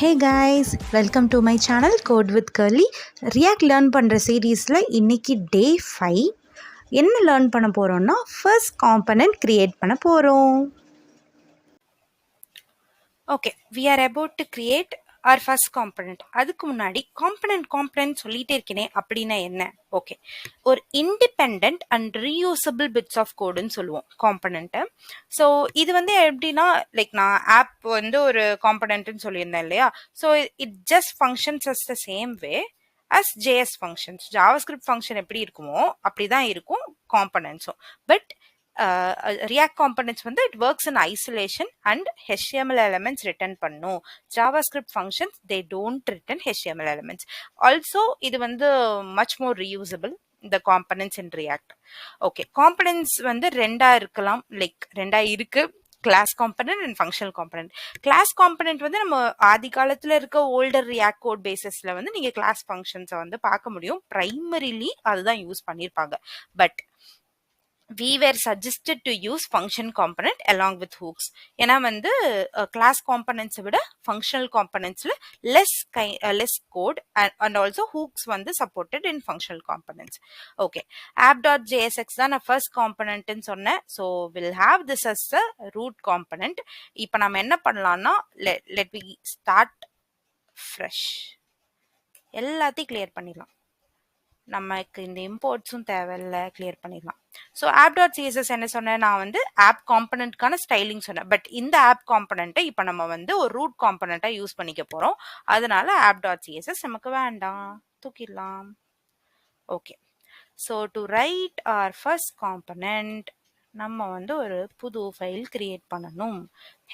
Hey guys, welcome to my channel Code with Curly. React learn பண்ணுற சீரீஸில் இன்றைக்கி டே 5 என்ன லேர்ன் பண்ண போகிறோன்னா ஃபர்ஸ்ட் காம்பனன்ட் க்ரியேட் பண்ண போகிறோம். Okay, we are about to create our first component. அதுக்கு முன்னாடி காம்பனன்ட் சொல்லிட்டே இருக்கேனே அப்படின்னா என்ன? ஓகே, ஒரு independent and reusable bits of கோடுன்னு சொல்லுவோம் காம்பனண்ட்டை. ஸோ இது வந்து எப்படின்னா, லைக் நான் ஆப் வந்து ஒரு காம்பனண்ட்னு சொல்லியிருந்தேன் இல்லையா? So it just functions as the same way as JS functions. JavaScript function எப்படி இருக்குமோ அப்படிதான் இருக்கும் காம்பனன்ட்ஸும். பட் React components வந்து it works in isolation and HTML elements return பண்ணும். JavaScript functions they don't return HTML elements. Also இது வந்து much more reusable the components in React. Okay, components வந்து ரெண்டா இருக்கலாம், லைக் ரெண்டா இருக்கு, class component and functional component. Class component வந்து நம்ம ஆதி காலத்துல இருக்க ஓல்டர் ரியாக்ட் கோட் பேசிஸ்ல வந்து நீங்க கிளாஸ் ஃபங்க்ஷன்ஸை வந்து பார்க்க முடியும். பிரைமரிலி அதுதான் யூஸ் பண்ணியிருப்பாங்க. But we were suggested to use function component along with hooks. ஏன்னா வந்து class components விட functional componentsல less code and also hooks வந்து supported in functional components. Okay, app.jsx தான் நான் first component ன்னு சொன்னேன். So we'll have this as the root component. இப்போ நம்ம என்ன பண்ணலாம்னா let me start fresh. எல்லாத்தையும் கிளியர் பண்ணிடலாம். நமக்கு இந்த இம்போர்ட்ஸும் தேவையில்லை, கிளியர் பண்ணிடலாம். ஸோ app.css என்ன சொன்னேன், நான் வந்து ஆப் காம்பனண்ட்கான ஸ்டைலிங் சொன்னேன். பட் இந்த ஆப் காம்பனண்ட்டை இப்போ நம்ம வந்து ஒரு ரூட் காம்பனண்ட்டாக யூஸ் பண்ணிக்க போகிறோம். அதனால app.css நமக்கு வேண்டாம், தூக்கிடலாம். Okay, so to write our first component நம்ம வந்து ஒரு புது ஃபைல் கிரியேட் பண்ணணும்.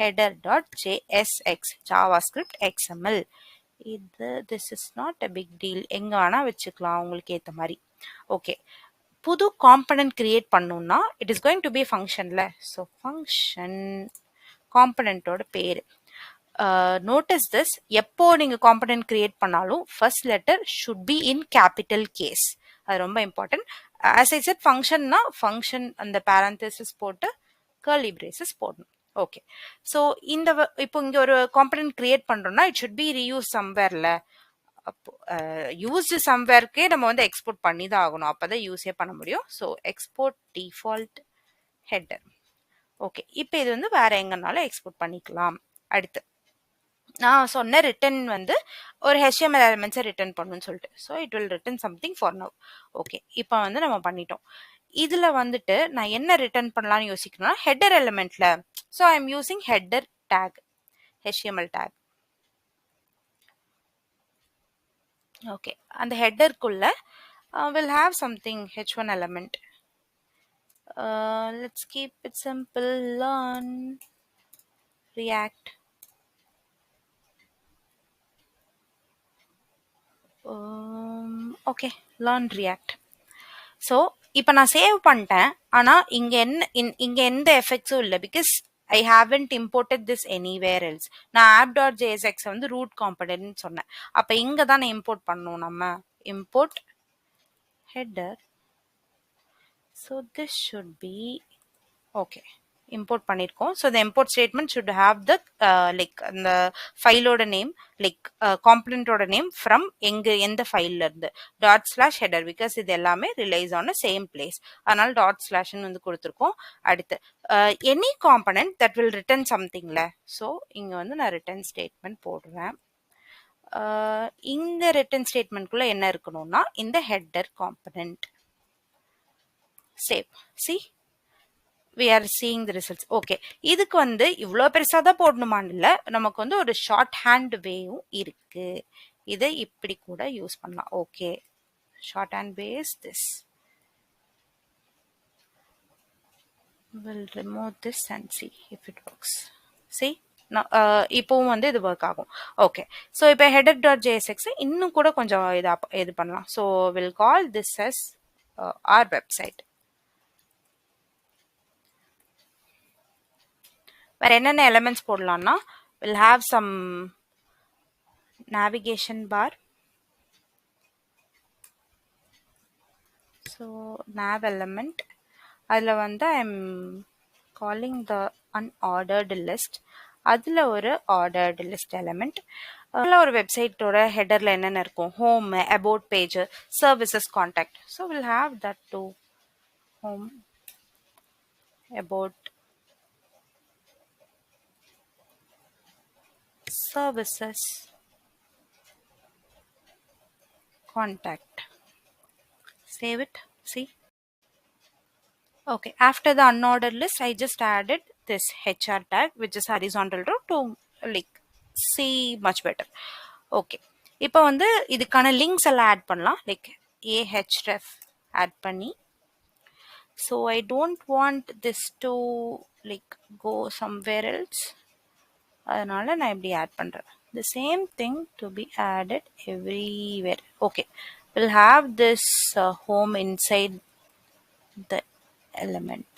header.jsx JavaScript XML. this is not a big deal, எங்க வேணா வச்சுக்கலாம் உங்களுக்கு ஏத்த மாதிரி. ஓகே, புது காம்பனன்ட் கிரியேட் பண்ணணும்னா it is going to be ஃபங்க்ஷன்ல. ஸோ ஃபங்க்ஷன் காம்பனன்ட்டோட பேரு. நோட்டிஸ் திஸ், எப்போ நீங்க காம்பனன்ட் கிரியேட் பண்ணாலும் first letter should be in capital case. அது ரொம்ப இம்பார்ட்டன்ட். ஆஸ் ஐ செட் ஃபங்க்ஷன்னா ஃபங்க்ஷன் அந்த பேரந்தசிஸ் போட்டு கர்லி பிரேசஸ் போடணும். ஓகே, ஸோ இந்த இப்போ இங்கே ஒரு காம்பனன்ட் கிரியேட் பண்ணுறோம்னா இட் ஷுட் பி ரீயூஸ் சம்வேர்ல. அப்போ யூஸ்டு சம்வேர்க்கே நம்ம வந்து எக்ஸ்போர்ட் பண்ணி தான் ஆகணும், அப்போ தான் யூஸே பண்ண முடியும். So export default header. Okay, இப்போ இது வந்து வேற எங்கனாலும் எக்ஸ்போர்ட் பண்ணிக்கலாம். அடுத்து நான் சொன்ன ரிட்டன் வந்து ஒரு HTML எலிமெண்ட்ஸை ரிட்டன் பண்ணணும்னு சொல்லிட்டு. So it will return something for now. Okay, இப்போ வந்து நம்ம பண்ணிட்டோம். இதுல வந்துட்டு நான் என்ன ரிட்டர்ன் பண்ணலாம்னு யோசிக்கணும்னா ஹெட்டர் எலிமெண்ட்ல. So I am using header tag, HTML tag. Okay, அந்த ஹெட்டருக்குள்ள will have something h1 element. Let's keep it simple. learn react. Okay, learn react. So இப்போ நான் சேவ் பண்ணிட்டேன், ஆனால் இங்கே எந்த எஃபெக்ட்ஸும் இல்லை, because I haven't imported this anywhere else. நான் app.jsx வந்து ரூட் காம்பனன்ட்னு சொன்னேன். அப்போ இங்கே தான் இம்போர்ட் பண்ணணும். நம்ம import header. So this should be okay, import பண்ணியிருக்கோம். So the import statement should have the like அந்த ஃபைலோட நேம், லைக் காம்பனண்டோட நேம் ஃப்ரம் எந்த ஃபைல்ல இருந்து ./header, பிகாஸ் இது எல்லாமே ரிலைஸ் ஆன் சேம் பிளேஸ், அதனால ./ன்னு வந்து கொடுத்துருக்கோம். அடுத்து any component that will return சம்திங்ல. ஸோ இங்கே வந்து நான் ரிட்டர்ன் ஸ்டேட்மெண்ட் போடுறேன். இந்த ரிட்டர்ன் ஸ்டேட்மெண்ட்குள்ள என்ன இருக்கணும்னா இந்த header component. Save. C, we are seeing the results. Okay, இதுக்கு வந்து இவ்வளோ பெருசாக தான் போடணுமான்னு இல்லை, நமக்கு வந்து ஒரு ஷார்ட் ஹேண்ட் வேவும் இருக்கு. இதை இப்படி கூட யூஸ் பண்ணலாம். Okay, short hand way is this. We'll remove this and see if it works. See, இப்போவும் வந்து இது ஒர்க் ஆகும். ஓகே, ஸோ இப்போ header.jsx இன்னும் கூட கொஞ்சம் இது பண்ணலாம். So we'll call this as our website. வேற என்னென்ன எலிமெண்ட்ஸ் போடலாம்னா will have some navigation bar. So nav element, அதில் வந்து I am calling the unordered list. அதில் ஒரு ஆர்டர்டு லிஸ்ட் எலிமெண்ட். ஒரு வெப்சைட்டோட ஹெடர்ல என்னென்ன இருக்கும், home, about page, services, contact. So will have that to home, about, services, contact. Save it. See. Okay. After the unordered list, I just added this HR tag, which is horizontal row, to like see much better. Okay. இப்போ வந்து இதுக்கான links எல்லாம் add பண்ணலாம். Like ahref add பண்ணி. So I don't want this to like go somewhere else. அதனால நான் இப்படி add பண்றேன். The same thing to be added everywhere. Okay, we'll have this home inside the element.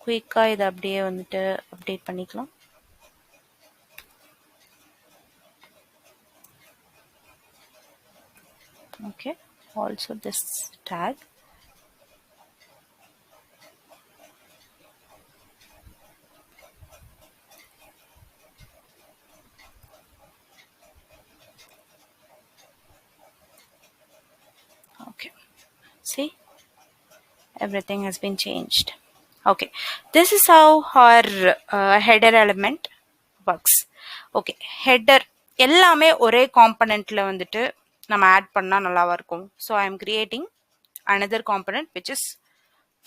குயிக்கா இதை அப்படியே வந்துட்டு அப்டேட் பண்ணிக்கலாம். Okay, also this tag. Okay, see, everything has been changed. Okay, this is how our header element works. Okay, header எல்லாமே ஒரே காம்பனண்ட்ல வந்துட்டு நம்ம add பண்ணா நல்லாவா இருக்கும். So I am creating another component which is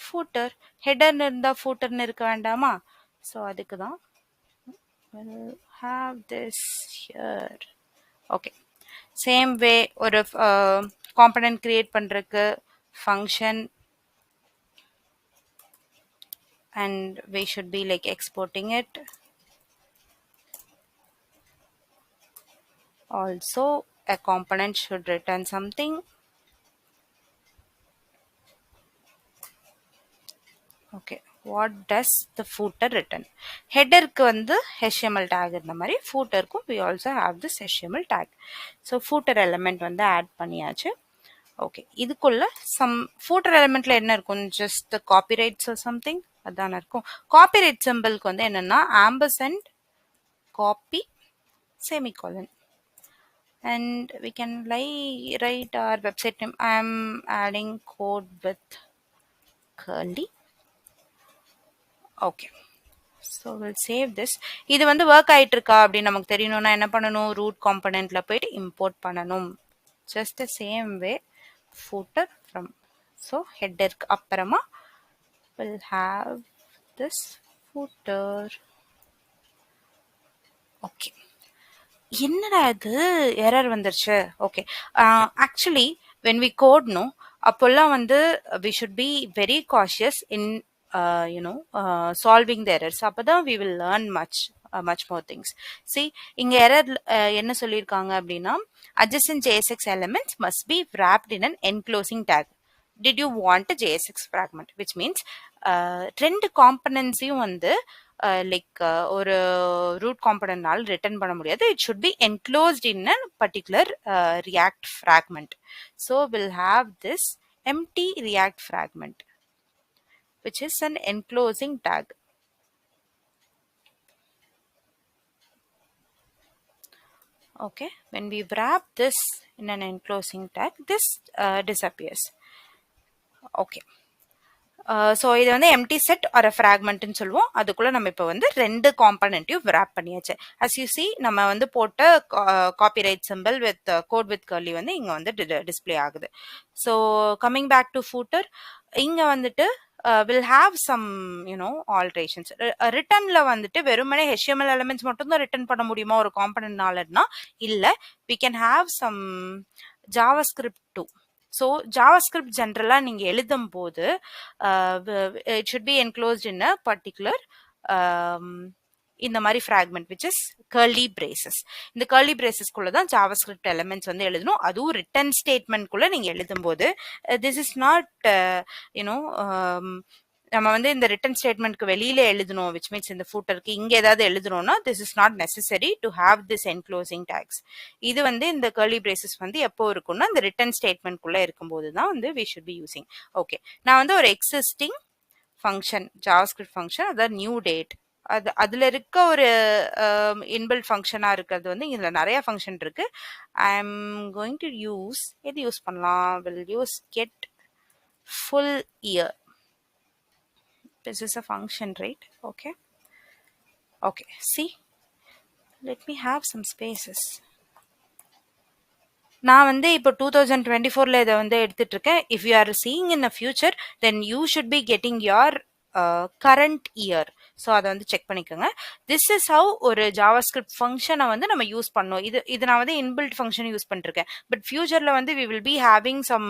footer. ஹெடர்னு இருந்தால் ஃபூட்டர்னு இருக்க வேண்டாமா? ஸோ அதுக்கு தான் have this here. Okay, same way ஒரு காம்பனண்ட் கிரியேட் பண்றதுக்கு function, and we should be like exporting it. Also a component should return something. Okay, what does the footer return? Header க்கு வந்து HTML tag இருந்த மாதிரி footer க்கும் we also have this HTML tag. So footer element வந்து add பண்ணியாச்சு. Okay, இதுக்குள்ள some footer elementல என்ன இருக்கும், just the copyrights or something அதான இருக்கும். copyright symbolக்கு வந்து என்னன்னா ampersand, copy, semicolon, and we can write our website name. I am adding code with curly. Okay, so we'll save this. இது வந்து work ஆயிட்டு இருக்கா அப்படின்னு நமக்கு தெரியணும்னா என்ன பண்ணணும், root componentல போயிட்டு import பண்ணணும். Just the same way footer from, so header அப்புறமா we'll have this footer. Okay, என்னடா இது எரர் வந்துருச்சு. Okay, actually when we code no அப்போல்லாம் வந்து we should be very cautious in solving the errors. அப்பதான் we will learn much more things. See, இங்க error என்ன சொல்லியிருக்காங்க அப்படின்னா, adjacent JSX elements must be wrapped in an enclosing tag. Did you want a JSX fragment? Which means ரெண்டு காம்பனன்ட்ஸையும் வந்து like ஒரு root காம்பனன்ட்னால return பண்ண முடியாது. It should be enclosed in a particular React fragment. So will have this empty React fragment which is an enclosing tag. Okay, when we wrap this in an enclosing tag, this disappears. Okay, so இது வந்து empty set ஒரு ஃப்ராக்மெண்ட்னு சொல்லுவோம். அதுக்குள்ள நம்ம இப்போ வந்து ரெண்டு காம்பனண்ட்டையும் wrap பண்ணியாச்சு. அஸ் யூ சி, நம்ம வந்து போட்ட copyright simple with code with curly வந்து இங்கே வந்து டிஸ்பிளே ஆகுது. So coming back to footer, இங்கே வந்துட்டு will have some alterations. ரிட்டர்ன்ல வந்துட்டு வெறுமனே HTML எலிமெண்ட்ஸ் மட்டும் தான் ரிட்டர்ன் பண்ண முடியுமா ஒரு காம்பனன்ட்னாலன்னா இல்ல, we can have some JavaScript too. So JavaScript ஜென்ரலா நீங்க எழுதும் போது it should be enclosed in a particular இந்த மாதிரி fragment which is curly braces. இந்த curly braces குள்ள தான் JavaScript elements வந்து எழுதணும். அதுவும் ரிட்டர்ன் ஸ்டேட்மெண்ட் குள்ள நீங்க எழுதும் போது this is not நம்ம வந்து இந்த ரிட்டர்ன் ஸ்டேட்மெண்ட்க்கு வெளியில எழுதணும், which means இந்த ஃபூட்டருக்கு இங்க ஏதாவது எழுதணும்னா this is not necessary to have this enclosing tags. இது வந்து இந்த curly braces வந்து எப்போ இருக்கும்னா இந்த ரிட்டர்ன் ஸ்டேட்மெண்ட் குள்ள இருக்கும்போது தான் வந்து we should be using. Okay, நான் வந்து ஒரு எக்ஸிஸ்டிங் ஃபங்க்ஷன் JavaScript ஃபங்க்ஷன், அதாவது நியூ டேட் அதுல இருக்க ஒரு இன்பில்ட் ஃபங்க்ஷனா இருக்கிறது வந்து இதுல நிறைய ஃபங்க்ஷன் இருக்கு. I am going to use எது யூஸ் பண்ணலாம்? Will use get full year. This is a function, right? Okay. Okay, see, let me have some spaces. நான் வந்து இப்போ 2024ல இதை வந்து எடுத்துட்டு இருக்கேன். If you are seeing in a future then you should be getting your current year. So அதை வந்து check பண்ணிக்கோங்க. திஸ் இஸ் ஹவு ஒரு ஜாவாஸ்கிரிப்ட் ஃபங்க்ஷனை வந்து நம்ம யூஸ் பண்ணோம். இது நான் வந்து இன்பில்ட் ஃபங்க்ஷன் யூஸ் பண்ணிருக்கேன். பட் ஃபியூச்சர்ல வந்து we will be having some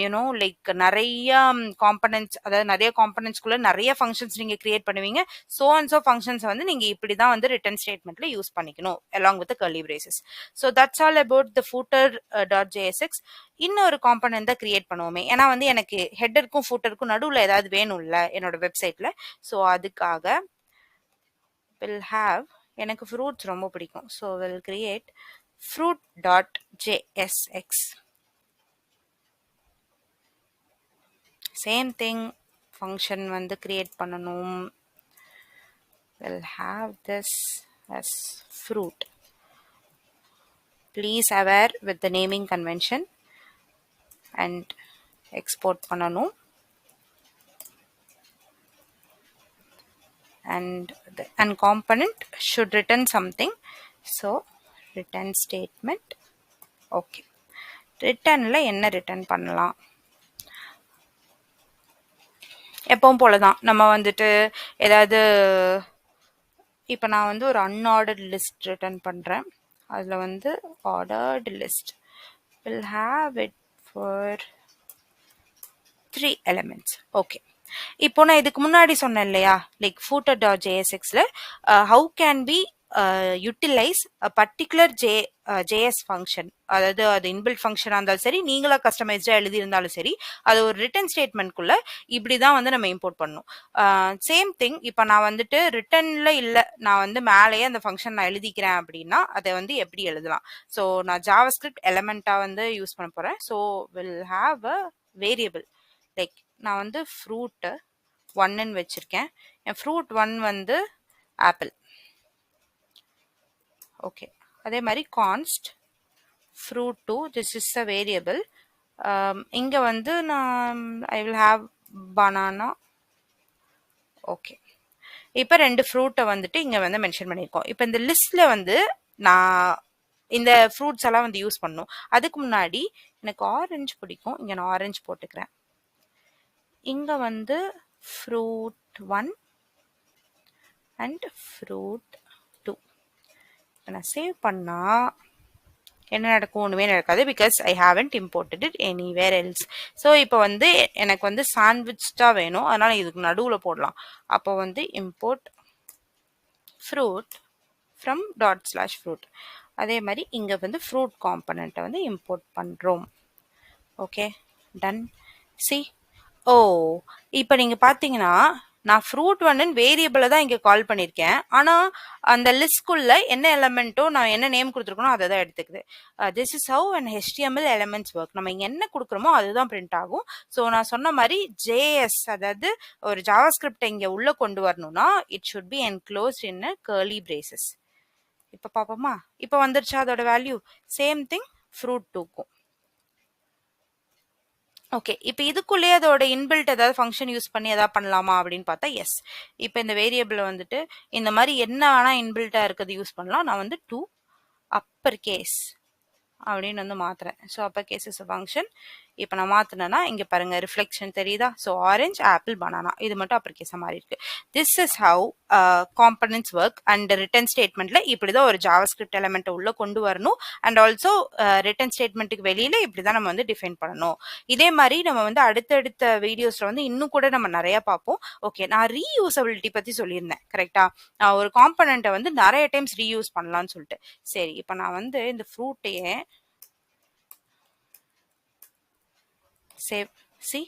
you know like நிறைய காம்பனன்ட்ஸ், அதாவது நிறைய காம்பனன்ட்ஸ்குள்ள நிறைய ஃபங்க்ஷன்ஸ் நீங்க கிரியேட் பண்ணுவீங்க. ஸோ அண்ட் ஸோ ஃபங்க்ஷன்ஸ் வந்து நீங்க இப்படி தான் வந்து ரிட்டர்ன் ஸ்டேட்மெண்ட்ல யூஸ் பண்ணிக்கணும் along with curly braces. So that's all about the footer dot JSX. இன்னொரு காம்பனன்ட் தான் கிரியேட் பண்ணுவோமே, ஏன்னா வந்து எனக்கு ஹெட்டருக்கும் ஃபூட்டருக்கும் நடுவில் ஏதாவது வேணும்ல என்னோட வெப்சைட்ல. ஸோ அதுக்காக வில் ஹாவ், எனக்கு ஃப்ரூட்ஸ் ரொம்ப பிடிக்கும். So will create fruit dot JSX. Same thing, function வந்து கிரியேட் பண்ணணும். Will have this as fruit. Please aware with the naming convention and export பண்ணணும். And the component should return something. So return statement. Okay, ரிட்டர்ன்ல என்ன return பண்ணலாம்? எப்பவும் போலதான் நம்ம வந்துட்டு ஏதாவது, இப்போ நான் வந்து ஒரு அன்ஆர்டர்ட் லிஸ்ட் ரிட்டர்ன் பண்றேன். அதுல வந்து ordered list will have it for 3 elements. Okay, இப்போ நான் இதுக்கு முன்னாடி சொன்னேன் இல்லையா, like footer.jsxல how can we utilize a particular JS function, அதாவது அது இன்பில்ட் ஃபங்க்ஷனா இருந்தாலும் சரி, நீங்களா கஸ்டமைஸ்டா எழுதி இருந்தாலும் சரி, அது ஒரு ரிட்டர்ன் ஸ்டேட்மெண்ட்குள்ள இப்படிதான் வந்து நம்ம இம்போர்ட் பண்ணணும். சேம் திங், இப்போ நான் வந்துட்டு ரிட்டர்ன்ல இல்லை, நான் வந்து மேலேயே அந்த ஃபங்க்ஷன் நான் எழுதிக்கிறேன் அப்படின்னா அதை வந்து எப்படி எழுதலாம்? ஸோ நான் ஜாவாஸ்கிரிப்ட் எலமெண்டா வந்து யூஸ் பண்ண போறேன். So will have a variable, like நான் வந்து ஃப்ரூட் 1ன்னு வச்சிருக்கேன். என் ஃப்ரூட் 1 வந்து ஆப்பிள். ஓகே, அதே மாதிரி const fruit 2, this is a variable. இங்க வந்து நான் I will have banana. Okay, இப்போ 2 ஃப்ரூட்டை வந்துட்டு இங்க வந்து மென்ஷன் பண்ணியிருக்கோம். இப்போ இந்த லிஸ்ட்ல வந்து நான் இந்த ஃப்ரூட்ஸ் எல்லாம் வந்து யூஸ் பண்ணும். அதுக்கு முன்னாடி எனக்கு ஆரஞ்சு பிடிக்கும், இங்க நான் ஆரஞ்சு போட்டுக்கிறேன். இங்க வந்து ஃப்ரூட் 1 அண்ட் ஃப்ரூட் 2. நான் சேவ் பண்ணா என்ன நடக்கும்? ஒண்ணுமே நடக்காது, because I haven't imported it anywhere else. So இப்போ வந்து எனக்கு வந்து சாண்ட்விச் தான் வேணும், அதனால இதுக்கு நடுவில் போடலாம். அப்போ வந்து இம்போர்ட் ஃப்ரூட் ஃப்ரம் ./fruit. அதே மாதிரி இங்க வந்து ஃப்ரூட் காம்பனண்ட்டை வந்து இம்போர்ட் பண்றோம். Okay, ton. சி, ஓ, இப்போ நீங்க பாத்தீங்கன்னா நான் ஃப்ரூட் 1 வேரியபிளை தான் இங்க கால் பண்ணிருக்கேன். ஆனா அந்த லிஸ்ட்குள்ள என்ன எலமெண்ட்டோ நான் என்ன நேம் கொடுத்துருக்கணும் அதை தான் எடுத்துக்குது. This is how and HTML elements work. நம்ம இங்க என்ன கொடுக்குறோமோ அதுதான் பிரிண்ட் ஆகும். ஸோ நான் சொன்ன மாதிரி ஜேஎஸ், அதாவது ஒரு ஜாவாஸ்கிரிப்டை இங்க உள்ள கொண்டு வரணும்னா it should be enclosed in curly braces. இப்ப பாப்போமா? இப்ப வந்துருச்சா அதோட வேல்யூ? சேம் திங் ஃப்ரூட் 2க்கும். ஓகே, இப்போ இதுக்குள்ளேயே அதோட இன்பில்ட் ஏதாவது ஃபங்க்ஷன் யூஸ் பண்ணி எதாவது பண்ணலாமா அப்படின்னு பார்த்தா எஸ். இப்போ இந்த வேரியபிளை வந்துட்டு இந்த மாதிரி என்ன வேணா இன்பில்ட்டா இருக்கிறது யூஸ் பண்ணலாம். நான் வந்து 2 அப்பர் கேஸ் அப்படின்னு வந்து மாத்துறேன். So upper case is function. இப்போ நான் மாத்தினேன்னா இங்க பாருங்க ரிஃப்ளெக்ஷன் தெரியுதா? ஸோ ஆரஞ்ச், ஆப்பிள், பனானா இது மட்டும் அப்பர் கேஸா மாறி இருக்கு. This is how components work. And return ஸ்டேட்மெண்ட்ல இப்படிதான் ஒரு ஜாவாஸ்கிரிப்ட் எலமெண்ட் உள்ள கொண்டு வரணும். அண்ட் ஆல்சோ ரிட்டர்ன் ஸ்டேட்மெண்ட்டுக்கு வெளியில இப்படிதான் நம்ம வந்து டிஃபைன் பண்ணணும். இதே மாதிரி நம்ம வந்து அடுத்தடுத்த வீடியோஸ்ல வந்து இன்னும் கூட நம்ம நிறைய பார்ப்போம். ஓகே, நான் ரீயூசபிலிட்டி பத்தி சொல்லியிருந்தேன் கரெக்டா? ஒரு காம்பனண்ட்டை வந்து நிறைய டைம்ஸ் ரீயூஸ் பண்ணலாம்னு சொல்லிட்டு. சரி, இப்போ நான் வந்து இந்த ஃப்ரூட்டையே சேவ். சி,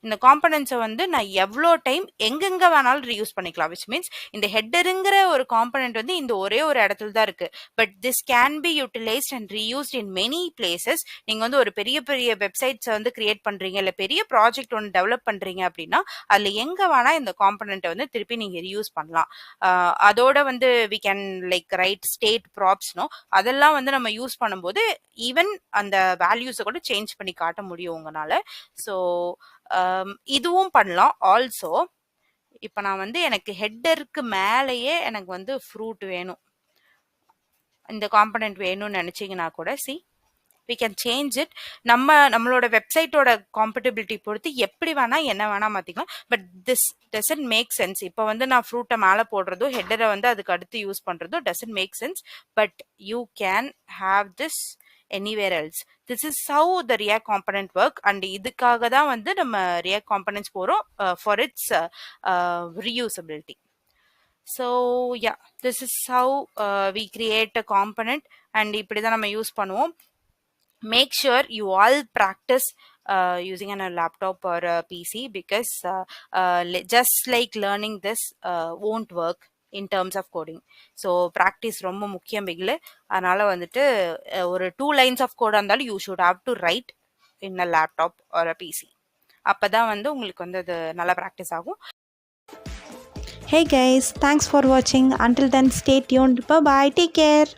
இந்த காம்பனன்ட்ஸை வந்து நான் எவ்வளோ டைம் எங்கெங்க வேணாலும் ரீயூஸ் பண்ணிக்கலாம். விச் மீன்ஸ் இந்த ஹெட்டருங்கிற ஒரு காம்பனன்ட் வந்து இந்த ஒரே ஒரு இடத்துல தான் இருக்கு. But this can be utilised and reused in many places. நீங்க வந்து ஒரு பெரிய பெரிய வெப்சைட்ஸை வந்து கிரியேட் பண்றீங்க, இல்லை பெரிய ப்ராஜெக்ட் ஒன்று டெவலப் பண்றீங்க அப்படின்னா அதுல எங்க வேணா இந்த காம்பனண்ட்டை வந்து திருப்பி நீங்க ரீயூஸ் பண்ணலாம். அதோட வந்து we can like write state ப்ராப்ஸ்னோ, அதெல்லாம் வந்து நம்ம யூஸ் பண்ணும்போது ஈவன் அந்த வேல்யூஸை கூட சேஞ்ச் பண்ணி காட்ட முடியும் உங்களால. ஸோ இதுவும் பண்ணலாம். ஆல்சோ இப்போ நான் வந்து எனக்கு ஹெட்டருக்கு மேலேயே எனக்கு வந்து ஃப்ரூட் வேணும், இந்த காம்பனன்ட் வேணும்னு நினைச்சீங்கன்னா கூட we can change it. நம்மளோட வெப்சைட்டோட காம்பட்டபிலிட்டி பொறுத்து எப்படி வேணா என்ன வேணா மாத்திக்கலாம். But this doesn't make sense. இப்போ வந்து நான் ஃப்ரூட்டை மேலே போடுறதோ ஹெட்டரை வந்து அதுக்கு அடுத்து யூஸ் பண்றதோ doesn't make sense. But you can have this anywhere else. This is how the React component work, and இதுக்காக தான் வந்து நம்ம React components போறோம் for its reusability. So yeah, this is how we create a component, and இப்படி தான் நம்ம use பண்ணுவோம். Make sure you all practice using a laptop or a PC, because just like learning this won't work in terms of coding. So practice ரொம்ப முக்கியம் பிகில. அதனால வந்துட்டு ஒரு 2 lines of code இருந்தாலும் you should have to write in a laptop or a PC. அப்பதான் வந்து உங்களுக்கு வந்து அது நல்லா ப்ராக்டிஸ் ஆகும். Hey guys, thanks for watching. Until then, stay tuned. Bye bye. Take care.